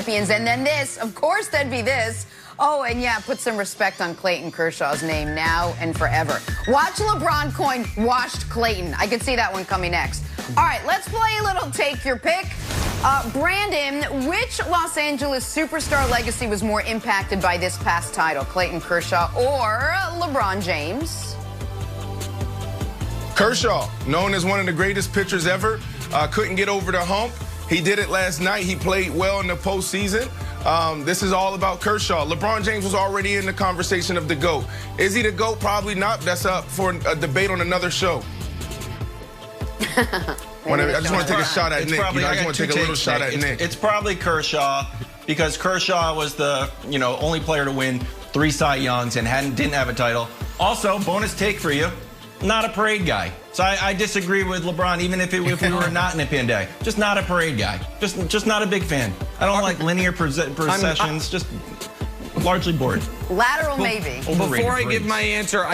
champions. And then this, of course, there'd be this. Oh, and yeah, put some respect on Clayton Kershaw's name now and forever. Watch LeBron coin washed Clayton. I could see that one coming next. All right, let's play a little take your pick. Brandon, which Los Angeles superstar legacy was more impacted by this past title? Clayton Kershaw or LeBron James? Kershaw, known as one of the greatest pitchers ever, couldn't get over the hump. He did it last night. He played well in the postseason. This is all about Kershaw. LeBron James was already in the conversation of the GOAT. Is he the GOAT? Probably not. That's up for a debate on another show. I just want to take a shot at Nick. I just want to take a little shot at Nick. It's probably Kershaw because Kershaw was the only player to win 3 Cy Youngs and didn't have a title. Also, bonus take for you, not a parade guy. So I disagree with LeBron, even if we were not in a pandemic. Just not a parade guy. Just not a big fan. I don't like linear processions. Just largely bored. Lateral maybe. Before I give my answer,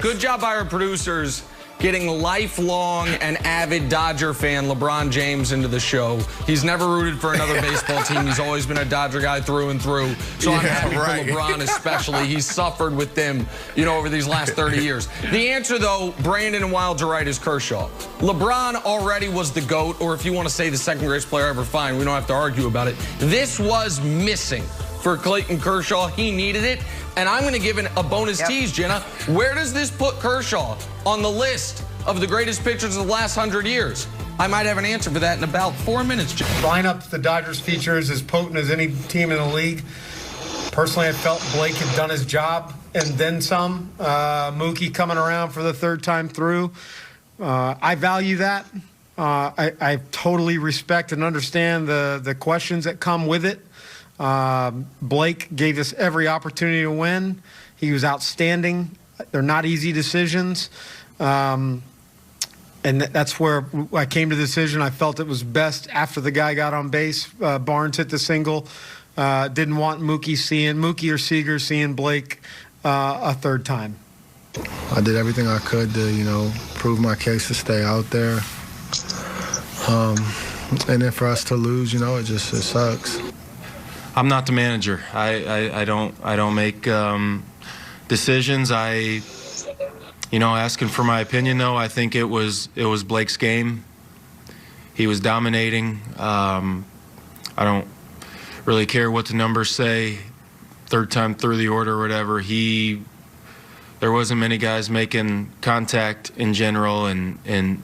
good job by our producers getting lifelong and avid Dodger fan LeBron James into the show. He's never rooted for another baseball team. He's always been a Dodger guy through and through. So I'm happy for LeBron especially. He's suffered with them, over these last 30 years. The answer, though, Brandon and Wilds are right, is Kershaw. LeBron already was the GOAT, or if you want to say the second greatest player ever, fine. We don't have to argue about it. This was missing for Clayton Kershaw. He needed it. And I'm going to give a bonus tease, Jenna. Where does this put Kershaw on the list of the greatest pitchers of the last 100 years? I might have an answer for that in about 4 minutes, Jenna. Lineup the Dodgers feature is as potent as any team in the league. Personally, I felt Blake had done his job and then some. Mookie coming around for the 3rd time through. I value that. I totally respect and understand the questions that come with it. Blake gave us every opportunity to win. He was outstanding. They're not easy decisions. And that's where I came to the decision. I felt it was best after the guy got on base. Barnes hit the single. Didn't want Mookie or Seager seeing Blake a 3rd time. I did everything I could to, prove my case to stay out there. And then for us to lose, it sucks. I'm not the manager. I don't make decisions. Asking for my opinion though, I think it was Blake's game. He was dominating. I don't really care what the numbers say. 3rd time through the order or whatever. There wasn't many guys making contact in general and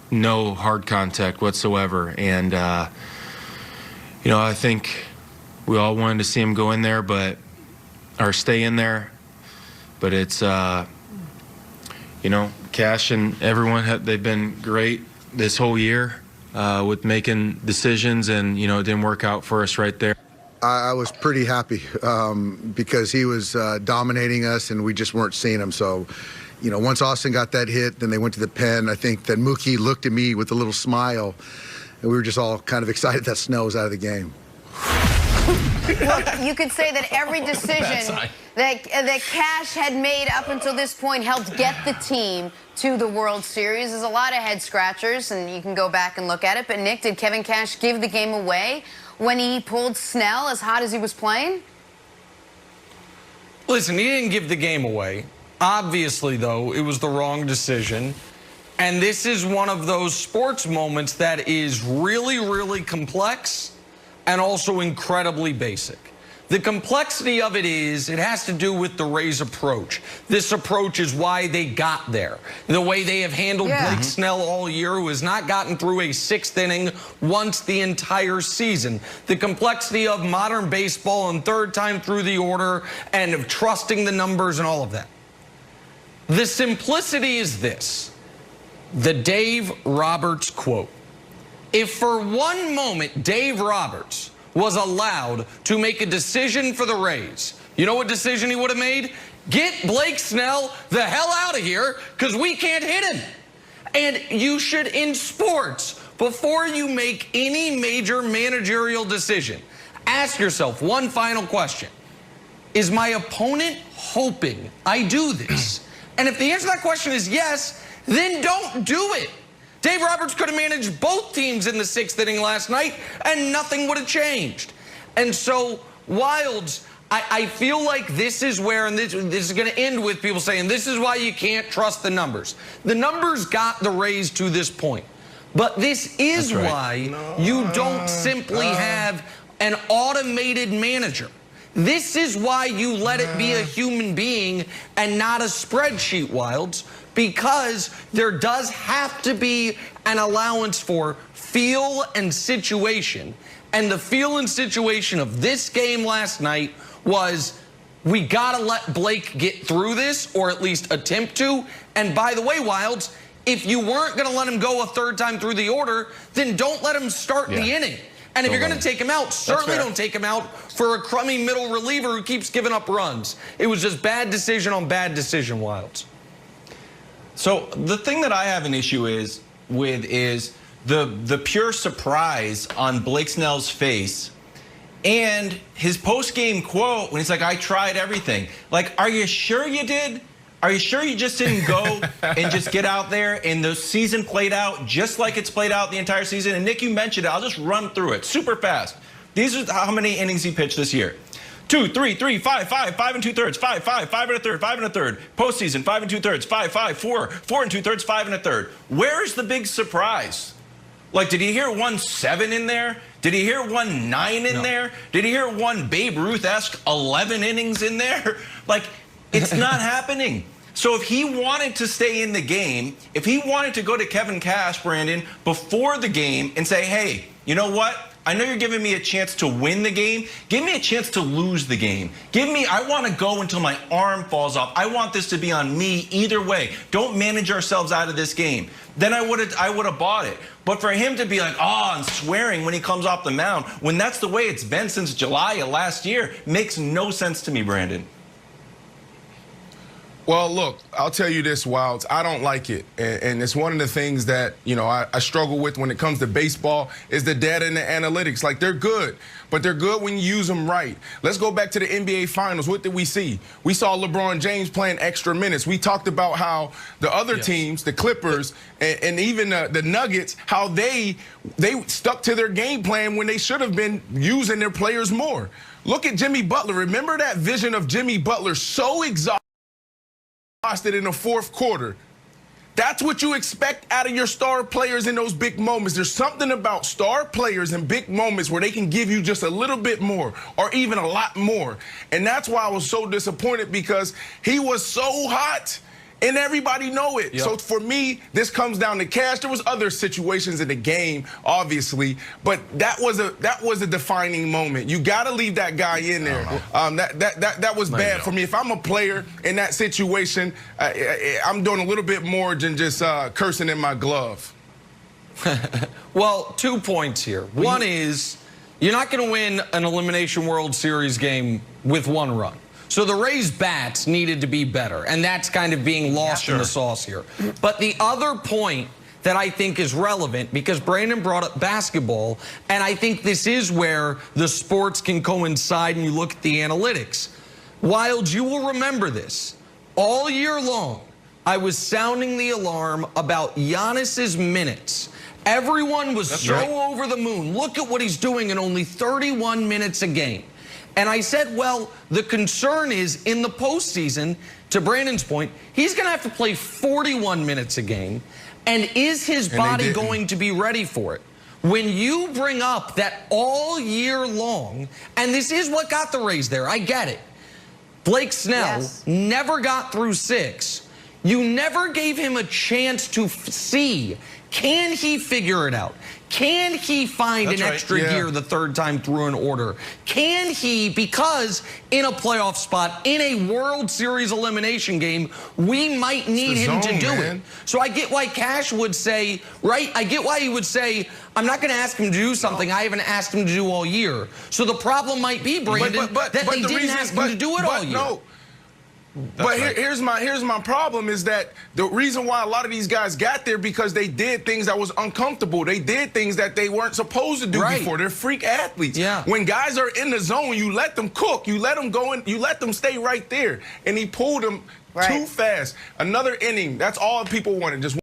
no hard contact whatsoever. And I think we all wanted to see him go in there, or stay in there. But it's, Cash and everyone, they've been great this whole year with making decisions, and, it didn't work out for us right there. I was pretty happy because he was dominating us, and we just weren't seeing him. So, once Austin got that hit, then they went to the pen. I think that Mookie looked at me with a little smile, and we were just all kind of excited that Snell was out of the game. Look, you could say that every decision that Cash had made up until this point helped get the team to the World Series. There's a lot of head scratchers, and you can go back and look at it. But, Nick, did Kevin Cash give the game away when he pulled Snell as hot as he was playing? Listen, he didn't give the game away. Obviously, though, it was the wrong decision. And this is one of those sports moments that is really, really complex and also incredibly basic. The complexity of it is it has to do with the Rays' approach. This approach is why they got there. The way they have handled Blake Snell all year, who has not gotten through a 6th inning once the entire season. The complexity of modern baseball and 3rd time through the order and of trusting the numbers and all of that. The simplicity is this. The Dave Roberts quote. If for one moment Dave Roberts was allowed to make a decision for the Rays, you know what decision he would have made? Get Blake Snell the hell out of here because we can't hit him. And you should, in sports, before you make any major managerial decision, ask yourself one final question. Is my opponent hoping I do this? And if the answer to that question is yes, then don't do it. Dave Roberts could have managed both teams in the 6th inning last night, and nothing would have changed. And so, Wilds, I feel like this is where, and this is going to end with people saying, this is why you can't trust the numbers. The numbers got the Rays to this point. But this is why you don't simply have an automated manager. This is why you let it be a human being and not a spreadsheet, Wilds, because there does have to be an allowance for feel and situation. And the feel and situation of this game last night was, we got to let Blake get through this, or at least attempt to. And by the way, Wilds, if you weren't going to let him go a third time through the order, then don't let him start the inning. And if you're going to take him out, certainly don't take him out for a crummy middle reliever who keeps giving up runs. It was just bad decision on bad decision, Wilds. So the thing that I have an issue with is the pure surprise on Blake Snell's face and his post-game quote when he's like, I tried everything. Like, are you sure you did? Are you sure you just didn't go and just get out there and the season played out just like it's played out the entire season? And Nick, you mentioned it. I'll just run through it super fast. These are how many innings he pitched this year. 2, 3, 3, 5, 5, 5 2/3, 5, 5, 5 1/3, 5 1/3. Postseason, 5 2/3, 5, 5, 4, 4 2/3, 5 1/3. Where's the big surprise? Like, did he hear 1-7 in there? Did he hear 1-9 in there? Did he hear one Babe Ruth-esque 11 innings in there? Like, it's not happening. So if he wanted to stay in the game, if he wanted to go to Kevin Cash, Brandon, before the game and say, hey, you know what? I know you're giving me a chance to win the game. Give me a chance to lose the game. I want to go until my arm falls off. I want this to be on me either way. Don't manage ourselves out of this game. Then I would have bought it. But for him to be like, oh, and swearing when he comes off the mound, when that's the way it's been since July of last year, makes no sense to me, Brandon. Well, look, I'll tell you this, Wilds. I don't like it. And it's one of the things that, you know, I struggle with when it comes to baseball is the data and the analytics. Like, they're good, but they're good when you use them right. Let's go back to the NBA Finals. What did we see? We saw LeBron James playing extra minutes. We talked about how the other teams, the Clippers, and even the Nuggets, how they stuck to their game plan when they should have been using their players more. Look at Jimmy Butler. Remember that vision of Jimmy Butler so exhausted in the fourth quarter. That's what you expect out of your star players in those big moments. There's something about star players in big moments where they can give you just a little bit more or even a lot more. And that's why I was so disappointed, because he was so hot and everybody know it. So for me, this comes down to Cash. There was other situations in the game, obviously, but that was a defining moment. You got to leave that guy in there. That was bad for me. If I'm a player in that situation, I'm doing a little bit more than just cursing in my glove. Well, 2 points here. One is, you're not going to win an Elimination World Series game with 1 run. So the Rays' bats needed to be better, and that's kind of being lost in the sauce here. But the other point that I think is relevant, because Brandon brought up basketball, and I think this is where the sports can coincide and you look at the analytics. Wilds, you will remember this. All year long, I was sounding the alarm about Giannis's minutes. Everyone was over the moon. Look at what he's doing in only 31 minutes a game. And I said, well, the concern is in the postseason, to Brandon's point, he's going to have to play 41 minutes a game. And is his body going to be ready for it? When you bring up that all year long, and this is what got the Rays there, I get it. Blake Snell never got through 6. You never gave him a chance to see, can he figure it out? Can he find an extra gear the third time through an order? Can he, because in a playoff spot, in a World Series elimination game, we might need him to do it. So I get why Cash would say, right? I get why he would say, I'm not going to ask him to do something I haven't asked him to do all year. So the problem might be, Brandon, that they didn't ask him to do it all year. No. But here's my problem is that the reason why a lot of these guys got there, because they did things that was uncomfortable. They did things that they weren't supposed to do before. They're freak athletes. When guys are in the zone, you let them cook. You let them go in. You let them stay right there. And he pulled them too fast. Another inning. That's all people wanted. Just